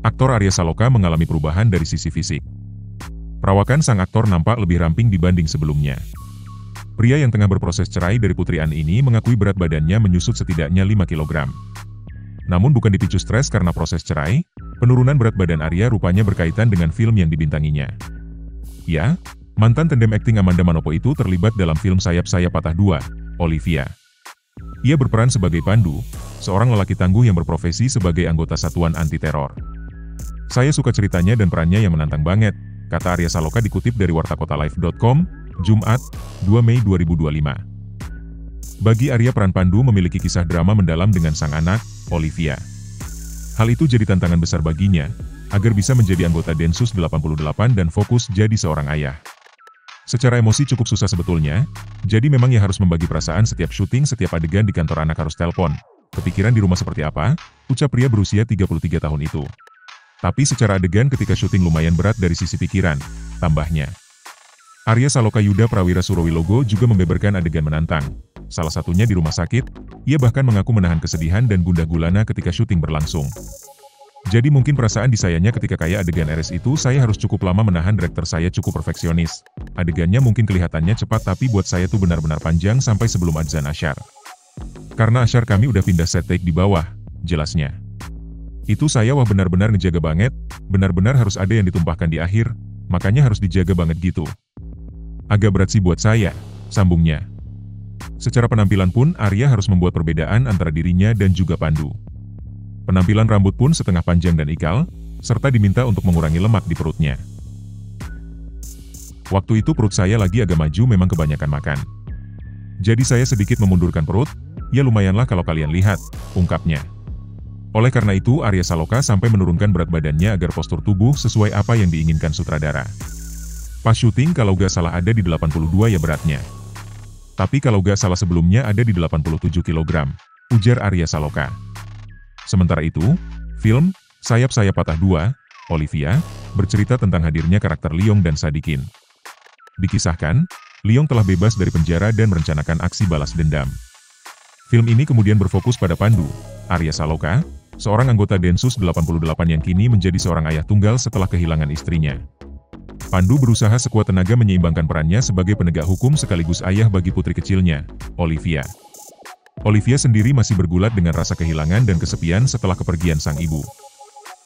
Aktor Arya Saloka mengalami perubahan dari sisi fisik. Perawakan sang aktor nampak lebih ramping dibanding sebelumnya. Pria yang tengah berproses cerai dari Putri An ini mengakui berat badannya menyusut setidaknya 5 kg. Namun bukan dipicu stres karena proses cerai, penurunan berat badan Arya rupanya berkaitan dengan film yang dibintanginya. Ya, mantan tandem akting Amanda Manopo itu terlibat dalam film Sayap Saya Patah Dua, Olivia. Ia berperan sebagai Pandu, seorang lelaki tangguh yang berprofesi sebagai anggota satuan anti-teror. Saya suka ceritanya dan perannya yang menantang banget, kata Arya Saloka dikutip dari wartakotalive.com, Jumat, 2 Mei 2025. Bagi Arya peran Pandu memiliki kisah drama mendalam dengan sang anak, Olivia. Hal itu jadi tantangan besar baginya, agar bisa menjadi anggota Densus 88 dan fokus jadi seorang ayah. Secara emosi cukup susah sebetulnya, jadi memang ia harus membagi perasaan setiap syuting, setiap adegan di kantor anak harus telepon. Kepikiran di rumah seperti apa? Ucap pria berusia 33 tahun itu. Tapi secara adegan ketika syuting lumayan berat dari sisi pikiran, tambahnya. Arya Saloka Yuda Prawira Surowilogo juga membeberkan adegan menantang. Salah satunya di rumah sakit, ia bahkan mengaku menahan kesedihan dan gundah gulana ketika syuting berlangsung. Jadi mungkin perasaan di sayanya ketika kayak adegan RS itu saya harus cukup lama menahan, direktur saya cukup perfeksionis. Adegannya mungkin kelihatannya cepat tapi buat saya tuh benar-benar panjang sampai sebelum adzan asyar. Karena asyar kami udah pindah set take di bawah, jelasnya. Itu saya wah benar-benar ngejaga banget, benar-benar harus ada yang ditumpahkan di akhir, makanya harus dijaga banget gitu. Agak berat sih buat saya, sambungnya. Secara penampilan pun Arya harus membuat perbedaan antara dirinya dan juga Pandu. Penampilan rambut pun setengah panjang dan ikal, serta diminta untuk mengurangi lemak di perutnya. Waktu itu perut saya lagi agak maju, memang kebanyakan makan. Jadi saya sedikit memundurkan perut, ya lumayanlah kalau kalian lihat, ungkapnya. Oleh karena itu Arya Saloka sampai menurunkan berat badannya agar postur tubuh sesuai apa yang diinginkan sutradara. Pas syuting kalau gak salah ada di 82 ya beratnya. Tapi kalau gak salah sebelumnya ada di 87 kg, ujar Arya Saloka. Sementara itu, film Sayap Saya Patah Dua, Olivia, bercerita tentang hadirnya karakter Leong dan Sadikin. Dikisahkan, Leong telah bebas dari penjara dan merencanakan aksi balas dendam. Film ini kemudian berfokus pada Pandu, Arya Saloka, seorang anggota Densus 88 yang kini menjadi seorang ayah tunggal setelah kehilangan istrinya. Pandu berusaha sekuat tenaga menyeimbangkan perannya sebagai penegak hukum sekaligus ayah bagi putri kecilnya, Olivia. Olivia sendiri masih bergulat dengan rasa kehilangan dan kesepian setelah kepergian sang ibu.